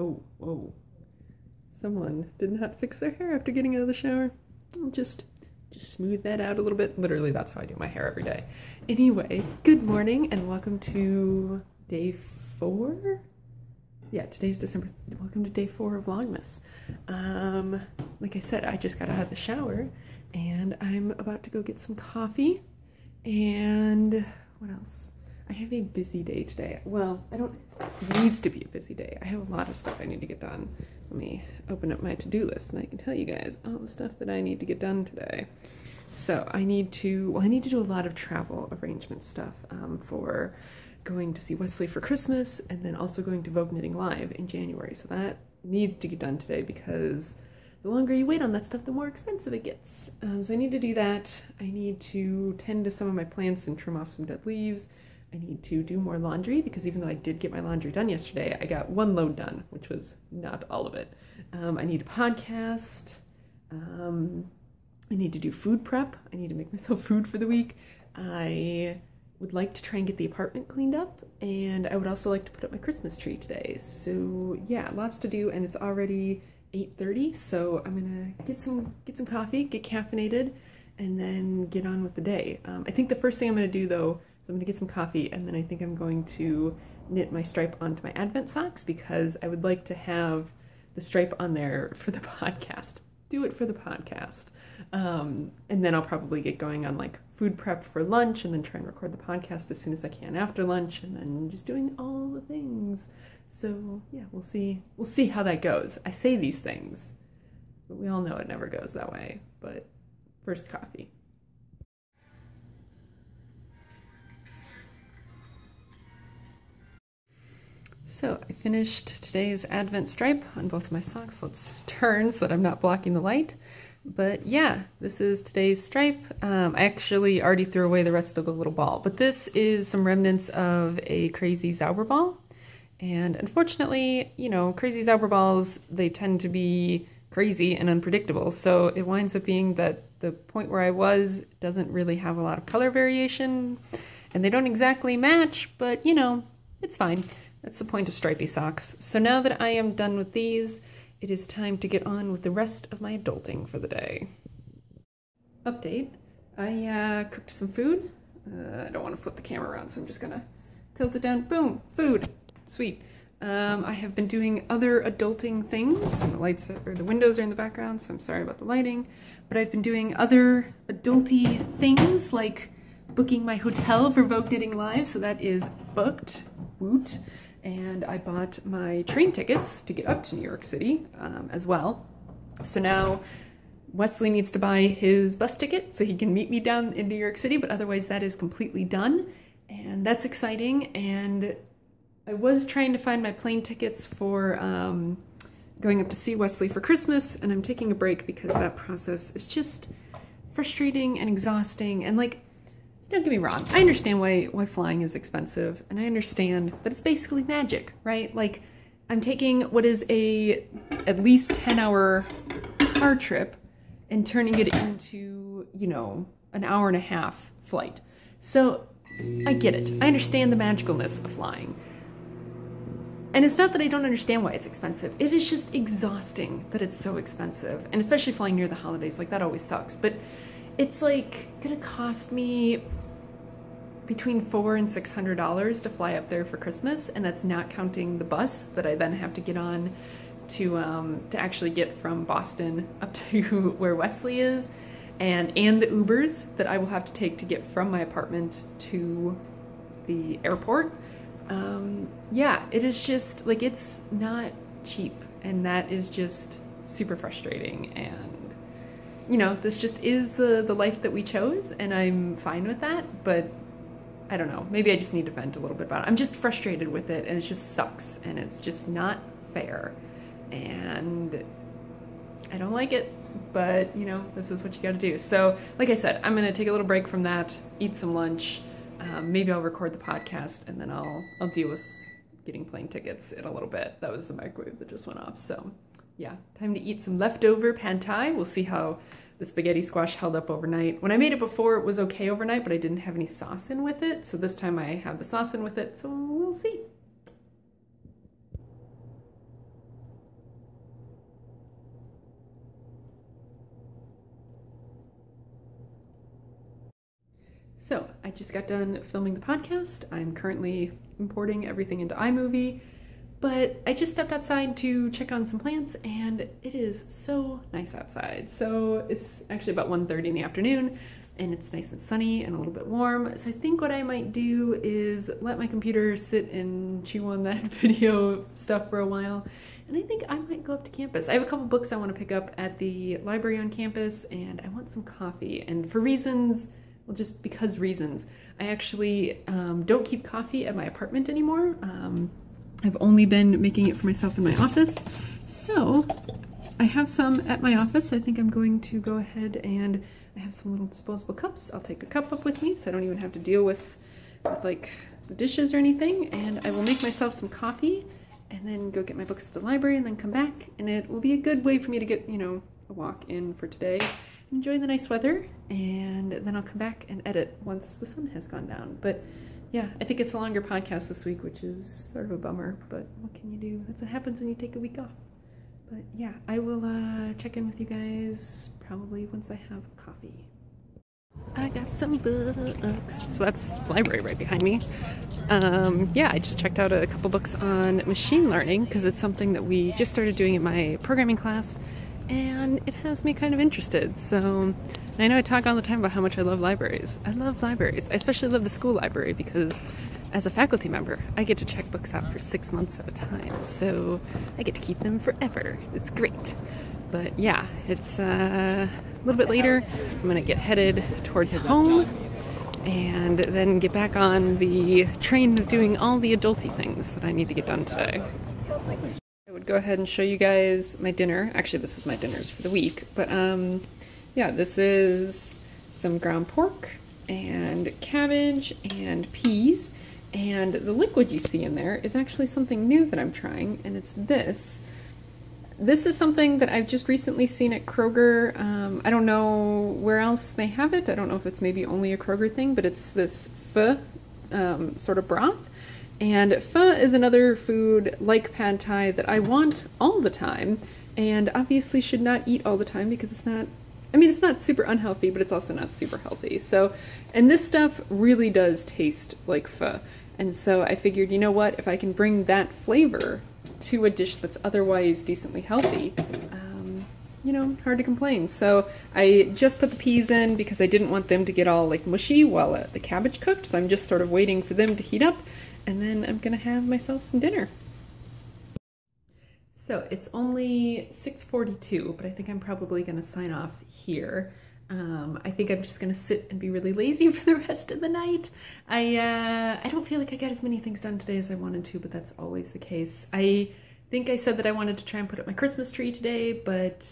Oh, whoa. Someone did not fix their hair after getting out of the shower. I'll just smooth that out a little bit. Literally, that's how I do my hair every day. Anyway, good morning and welcome to day 4? Yeah, today's December. Welcome to day 4 of Vlogmas. Like I said, I just got out of the shower and I'm about to go get some coffee. And what else? I have a busy day today. Well, it needs to be a busy day. I have a lot of stuff I need to get done. Let me open up my to-do list and I can tell you guys all the stuff that I need to get done today. So I need to do a lot of travel arrangement stuff for going to see Wesley for Christmas and then also going to Vogue Knitting Live in January. So that needs to get done today because the longer you wait on that stuff, the more expensive it gets. So I need to do that. I need to tend to some of my plants and trim off some dead leaves. I need to do more laundry because even though I did get my laundry done yesterday, I got one load done, which was not all of it. I need a podcast. I need to do food prep. I need to make myself food for the week. I would like to try and get the apartment cleaned up, and I would also like to put up my Christmas tree today. So yeah, lots to do, and it's already 8:30, so I'm gonna get some coffee, get caffeinated, and then get on with the day. I think the first thing I'm gonna do though, I'm gonna get some coffee and then I think I'm going to knit my stripe onto my Advent socks because I would like to have the stripe on there for the podcast. Do it for the podcast. And then I'll probably get going on like food prep for lunch and then try and record the podcast as soon as I can after lunch and then just doing all the things. So yeah, we'll see how that goes. I say these things, but we all know it never goes that way. But first, coffee. So I finished today's Advent stripe on both of my socks. Let's turn so that I'm not blocking the light. But yeah, this is today's stripe. I actually already threw away the rest of the little ball, but this is some remnants of a crazy Zauber ball. And unfortunately, you know, crazy Zauber balls, they tend to be crazy and unpredictable. So it winds up being that the point where I was doesn't really have a lot of color variation and they don't exactly match, but you know, it's fine. That's the point of stripy socks. So now that I am done with these, it is time to get on with the rest of my adulting for the day. Update. I cooked some food. I don't want to flip the camera around, so I'm just gonna tilt it down. Boom! Food! Sweet. I have been doing other adulting things. The windows are in the background, so I'm sorry about the lighting. But I've been doing other adulty things, like booking my hotel for Vogue Knitting Live, so that is booked. Woot. And I bought my train tickets to get up to New York City as well. So now Wesley needs to buy his bus ticket so he can meet me down in New York City, but otherwise that is completely done. And that's exciting. And I was trying to find my plane tickets for going up to see Wesley for Christmas, and I'm taking a break because that process is just frustrating and exhausting. And like, don't get me wrong, I understand why flying is expensive, and I understand that it's basically magic, right? Like, I'm taking what is at least 10-hour car trip and turning it into, you know, an hour and a half flight. So, I get it. I understand the magicalness of flying. And it's not that I don't understand why it's expensive. It is just exhausting that it's so expensive, and especially flying near the holidays, like that always sucks. But it's like gonna cost me between $400 and $600 to fly up there for Christmas, and that's not counting the bus that I then have to get on to actually get from Boston up to where Wesley is, and the Ubers that I will have to take to get from my apartment to the airport. Yeah, it is just like, it's not cheap, and that is just super frustrating. And you know, this just is the life that we chose, and I'm fine with that. But I don't know, maybe I just need to vent a little bit about it. I'm just frustrated with it, and it just sucks, and it's just not fair, and I don't like it, but you know, this is what you gotta do. So like I said, I'm gonna take a little break from that, eat some lunch, maybe I'll record the podcast, and then I'll deal with getting plane tickets in a little bit. That was the microwave that just went off. So yeah, time to eat some leftover pad thai. We'll see how the spaghetti squash held up overnight. When I made it before, it was okay overnight, but I didn't have any sauce in with it. So this time I have the sauce in with it, so we'll see. So I just got done filming the podcast. I'm currently importing everything into iMovie, but I just stepped outside to check on some plants and it is so nice outside. So it's actually about 1:30 in the afternoon and it's nice and sunny and a little bit warm. So I think what I might do is let my computer sit and chew on that video stuff for a while. And I think I might go up to campus. I have a couple books I want to pick up at the library on campus and I want some coffee. And for reasons, well, just because reasons, I actually don't keep coffee at my apartment anymore. I've only been making it for myself in my office. So I have some at my office. I think I'm going to go ahead and I have some little disposable cups. I'll take a cup up with me so I don't even have to deal with like the dishes or anything. And I will make myself some coffee and then go get my books at the library and then come back. And it will be a good way for me to get, you know, a walk in for today. Enjoy the nice weather, and then I'll come back and edit once the sun has gone down. But yeah, I think it's a longer podcast this week, which is sort of a bummer, but what can you do? That's what happens when you take a week off. But yeah, I will check in with you guys probably once I have coffee. I got some books. So that's the library right behind me. Yeah, I just checked out a couple books on machine learning because it's something that we just started doing in my programming class. And it has me kind of interested. So I know I talk all the time about how much I love libraries. I love libraries. I especially love the school library because as a faculty member, I get to check books out for 6 months at a time. So I get to keep them forever. It's great. But yeah, it's a little bit later. I'm gonna get headed towards home and then get back on the train of doing all the adulty things that I need to get done today. I would go ahead and show you guys my dinner. Actually, this is my dinners for the week, but yeah, this is some ground pork and cabbage and peas, and the liquid you see in there is actually something new that I'm trying, and it's this. This is something that I've just recently seen at Kroger. I don't know where else they have it. I don't know if it's maybe only a Kroger thing, but it's this pho sort of broth. And pho is another food like pad thai that I want all the time and obviously should not eat all the time because it's not, I mean, it's not super unhealthy, but it's also not super healthy. So, and this stuff really does taste like pho. And so I figured, you know what, if I can bring that flavor to a dish that's otherwise decently healthy, you know, hard to complain. So I just put the peas in because I didn't want them to get all like mushy while the cabbage cooked. So I'm just sort of waiting for them to heat up. And then I'm gonna have myself some dinner. So it's only 6:42, but I think I'm probably gonna sign off here. I think I'm just gonna sit and be really lazy for the rest of the night. I don't feel like I got as many things done today as I wanted to, but that's always the case. I think I said that I wanted to try and put up my Christmas tree today, but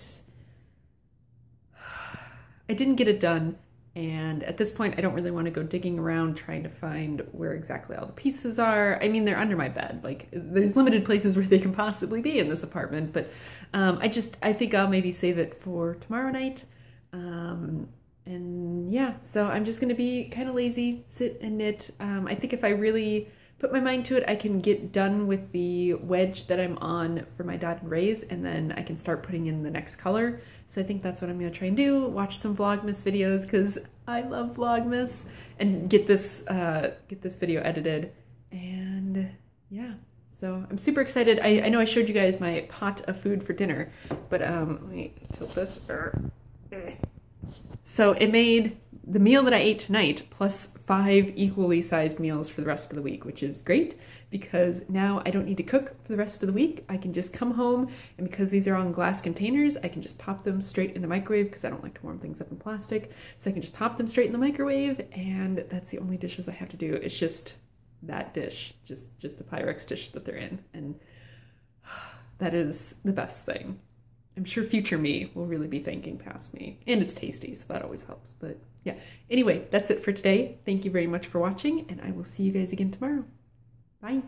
I didn't get it done. And at this point, I don't really want to go digging around trying to find where exactly all the pieces are. I mean, they're under my bed. Like, there's limited places where they can possibly be in this apartment. But I think I'll maybe save it for tomorrow night. And yeah, so I'm just going to be kind of lazy, sit and knit. I think if I really put my mind to it, I can get done with the wedge that I'm on for my dotted rays, and then I can start putting in the next color. So I think that's what I'm gonna try and do, watch some Vlogmas videos, because I love Vlogmas, and get this video edited. And yeah, so I'm super excited. I know I showed you guys my pot of food for dinner, but let me tilt this. So it made the meal that I ate tonight plus 5 equally sized meals for the rest of the week, which is great because now I don't need to cook for the rest of the week. I can just come home, and because these are all in glass containers, I can just pop them straight in the microwave because I don't like to warm things up in plastic. So I can just pop them straight in the microwave, and that's the only dishes I have to do. It's just that dish, just the Pyrex dish that they're in, and that is the best thing. I'm sure future me will really be thanking past me, and it's tasty, so that always helps. But yeah, anyway, that's it for today. Thank you very much for watching, and I will see you guys again tomorrow. Bye.